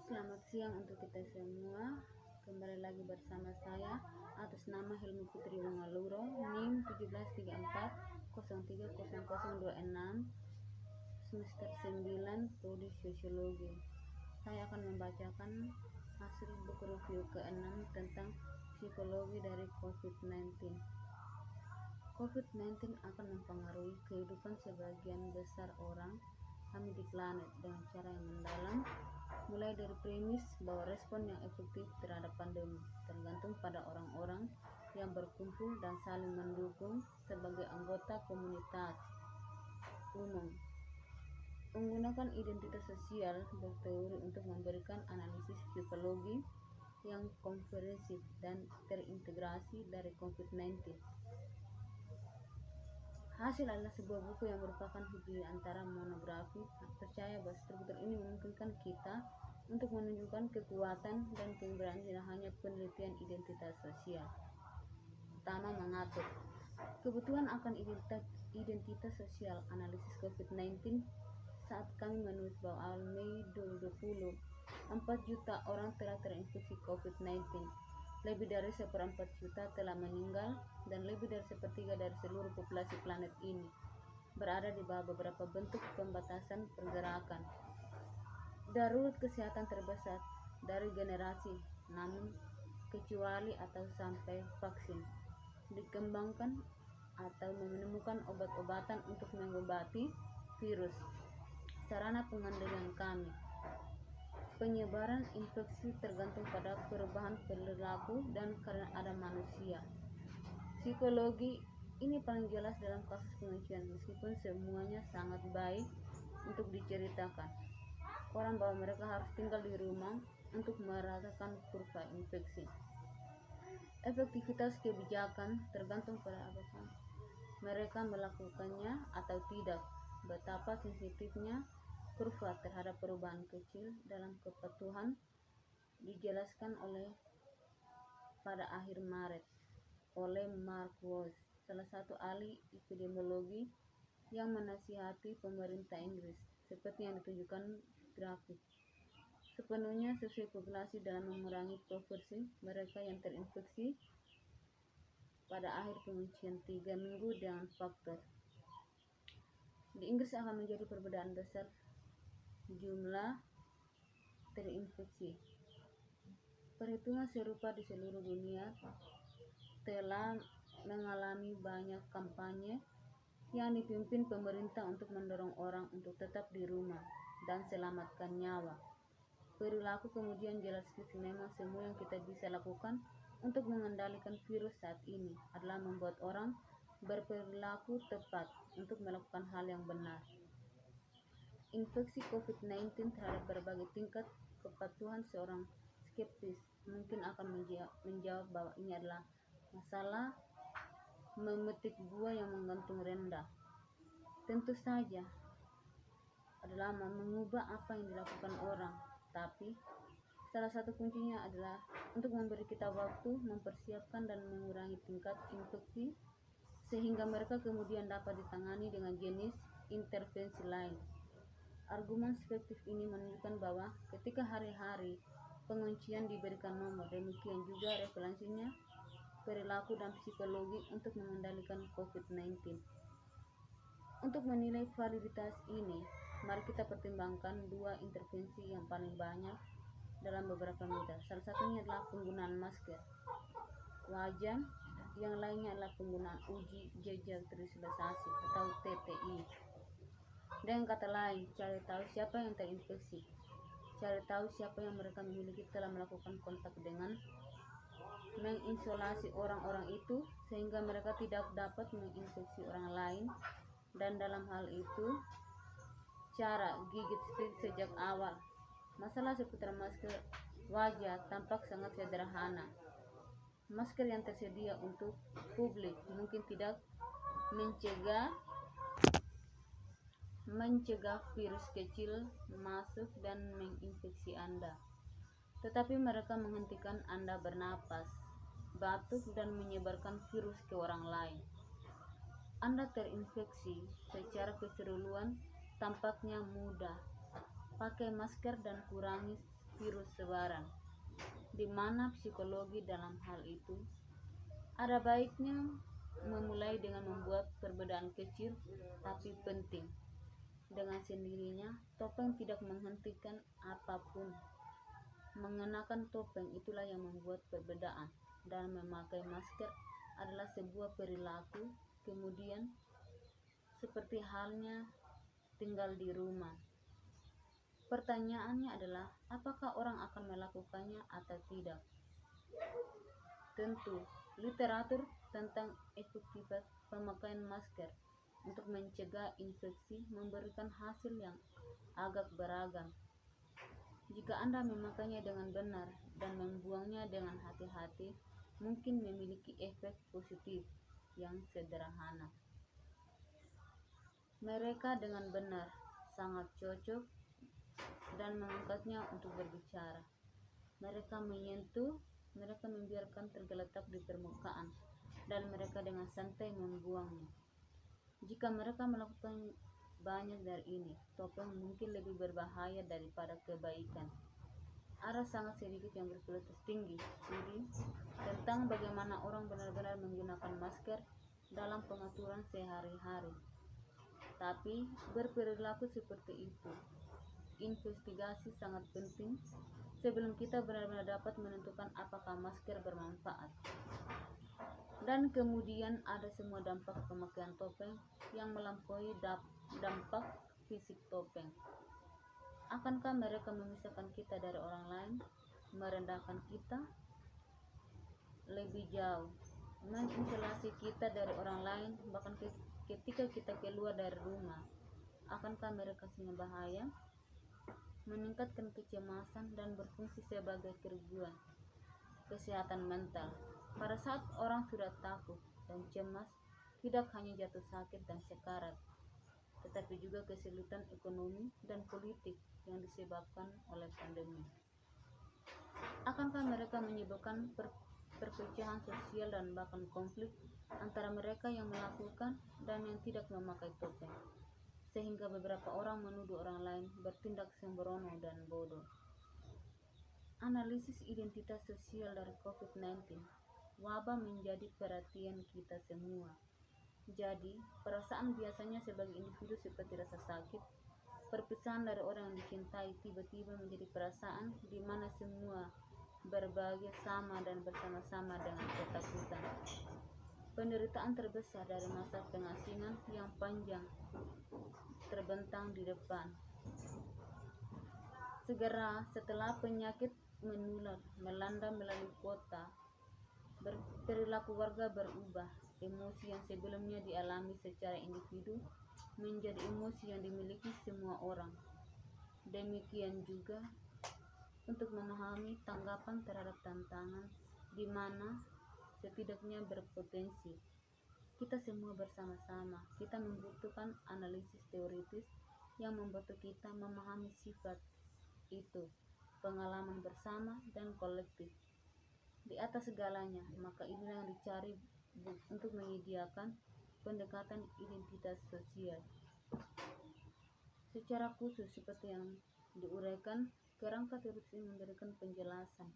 Selamat siang untuk kita semua. Kembali lagi bersama saya atas nama Helmi Putri Wongaluro, NIM 1734030026, semester 9, prodi Sosiologi. Saya akan membacakan hasil buku review ke-6 tentang psikologi dari COVID-19. COVID-19 akan mempengaruhi kehidupan sebagian besar orang kami di planet dengan cara yang mendalam, mulai dari premis bahwa respon yang efektif terhadap pandemi tergantung pada orang-orang yang berkumpul dan saling mendukung sebagai anggota komunitas umum. Menggunakan identitas sosial berteori untuk memberikan analisis psikologi yang komprehensif dan terintegrasi dari COVID-19. Hasil adalah sebuah buku yang merupakan hubungan antara monografi. Percaya bahwa struktur ini memungkinkan kita untuk menunjukkan kekuatan dan keberanian tidak hanya penelitian identitas sosial. Pertama, mengatur kebutuhan akan identitas sosial analisis COVID-19. Saat kami menulis bahwa awal Mei 2020, 4 juta orang telah terinfeksi COVID-19. Lebih dari 1/4 juta telah meninggal dan lebih dari 1/3 dari seluruh populasi planet ini berada di bawah beberapa bentuk pembatasan pergerakan. Darurat kesehatan terbesar dari generasi, namun kecuali atau sampai vaksin dikembangkan atau menemukan obat-obatan untuk mengobati virus. Sarana pengendalian kami. Penyebaran infeksi tergantung pada perubahan perilaku dan karena ada manusia. Psikologi ini paling jelas dalam kasus penguncian, meskipun semuanya sangat baik untuk diceritakan. Orang bahwa mereka harus tinggal di rumah untuk meratakan kurva infeksi. Efektivitas kebijakan tergantung pada apakah mereka melakukannya atau tidak. Betapa sensitifnya kurva terhadap perubahan kecil dalam kepatuhan dijelaskan pada akhir Maret oleh Mark Walsh, salah satu ahli epidemiologi yang menasihati pemerintah Inggris, seperti yang ditunjukkan grafik. Sepenuhnya sesuai populasi dalam mengurangi proporsi mereka yang terinfeksi pada akhir penguncian 3 minggu dengan faktor. Di Inggris akan menjadi perbedaan besar jumlah terinfeksi. Perhitungan serupa di seluruh dunia telah mengalami banyak kampanye yang dipimpin pemerintah untuk mendorong orang untuk tetap di rumah dan selamatkan nyawa. Perilaku kemudian jelas memang semua yang kita bisa lakukan untuk mengendalikan virus saat ini adalah membuat orang berperilaku tepat untuk melakukan hal yang benar. Infeksi COVID-19 terhadap berbagai tingkat kepatuhan seorang skeptis mungkin akan menjawab bahwa ini adalah masalah memetik buah yang menggantung rendah. Tentu saja adalah mengubah apa yang dilakukan orang, tapi salah satu kuncinya adalah untuk memberi kita waktu mempersiapkan dan mengurangi tingkat infeksi sehingga mereka kemudian dapat ditangani dengan jenis intervensi lain. Argumen spektif ini menunjukkan bahwa ketika hari-hari penguncian diberikan nomor, demikian juga referensinya perilaku dan psikologi untuk mengendalikan COVID-19. Untuk menilai validitas ini, mari kita pertimbangkan 2 intervensi yang paling banyak dalam beberapa media. Salah satunya adalah penggunaan masker wajah, yang lainnya adalah penggunaan uji jejak terisolasi atau TTI. Dengan kata lain, cari tahu siapa yang terinfeksi, cari tahu siapa yang mereka miliki telah melakukan kontak dengan, mengisolasi orang-orang itu sehingga mereka tidak dapat menginfeksi orang lain, dan dalam hal itu cara gigit sejak awal. Masalah seputar masker wajah tampak sangat sederhana. Masker yang tersedia untuk publik mungkin tidak mencegah virus kecil masuk dan menginfeksi Anda, tetapi mereka menghentikan Anda bernapas, batuk, dan menyebarkan virus ke orang lain. Anda terinfeksi secara keseluruhan tampaknya mudah. Pakai masker dan kurangi virus sebaran, di mana psikologi dalam hal itu ada baiknya memulai dengan membuat perbedaan kecil tapi penting. Dengan sendirinya, topeng tidak menghentikan apapun. Mengenakan topeng itulah yang membuat perbedaan, dan memakai masker adalah sebuah perilaku. Kemudian, seperti halnya tinggal di rumah. Pertanyaannya adalah, apakah orang akan melakukannya atau tidak? Tentu, literatur tentang efektivitas pemakaian masker untuk mencegah infeksi memberikan hasil yang agak beragam. Jika Anda memakainya dengan benar dan membuangnya dengan hati-hati, mungkin memiliki efek positif yang sederhana. Mereka dengan benar sangat cocok dan mengangkatnya untuk berbicara. Mereka menyentuh, mereka membiarkan tergeletak di permukaan, dan mereka dengan santai membuangnya. Jika mereka melakukan banyak dari ini, topeng mungkin lebih berbahaya daripada kebaikan. Ada sangat sedikit yang berkualitas tinggi studi tentang bagaimana orang benar-benar menggunakan masker dalam pengaturan sehari-hari. Tapi berperilaku seperti itu, investigasi sangat penting sebelum kita benar-benar dapat menentukan apakah masker bermanfaat. Dan kemudian ada semua dampak pemakaian topeng yang melampaui dampak fisik topeng. Akankah mereka memisahkan kita dari orang lain, merendahkan kita lebih jauh, mengisolasi kita dari orang lain, bahkan ketika kita keluar dari rumah? Akankah mereka sangat bahaya, meningkatkan kecemasan dan berfungsi sebagai kerugian kesehatan mental? Pada saat orang sudah takut dan cemas, tidak hanya jatuh sakit dan sekarat, tetapi juga kesulitan ekonomi dan politik yang disebabkan oleh pandemi. Akankah mereka menyebabkan perpecahan sosial dan bahkan konflik antara mereka yang melakukan dan yang tidak memakai topeng, sehingga beberapa orang menuduh orang lain bertindak sembrono dan bodoh? Analisis identitas sosial dari COVID-19, wabah menjadi perhatian kita semua. Jadi, perasaan biasanya sebagai individu seperti rasa sakit, perpisahan dari orang yang dicintai tiba-tiba menjadi perasaan di mana semua berbagi sama dan bersama-sama dengan ketakutan. Penderitaan terbesar dari masa pengasingan yang panjang terbentang di depan. Segera setelah penyakit menular melanda melalui kota, perilaku warga berubah. Emosi yang sebelumnya dialami secara individu menjadi emosi yang dimiliki semua orang. Demikian juga untuk memahami tanggapan terhadap tantangan di mana setidaknya berpotensi. Kita semua bersama-sama, kita membutuhkan analisis teoritis yang membantu kita memahami sifat itu, pengalaman bersama dan kolektif. Di atas segalanya, maka inilah yang dicari untuk menyediakan pendekatan identitas sosial. Secara khusus seperti yang diuraikan, kerangka teoritis ini memberikan penjelasan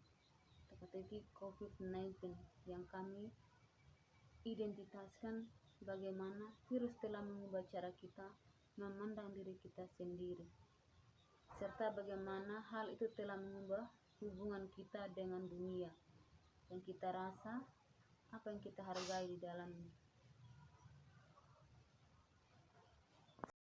teka-teki COVID-19 yang kami identitaskan bagaimana virus telah mengubah cara kita memandang diri kita sendiri, serta bagaimana hal itu telah mengubah hubungan kita dengan dunia, yang kita rasa, apa yang kita hargai di dalamnya.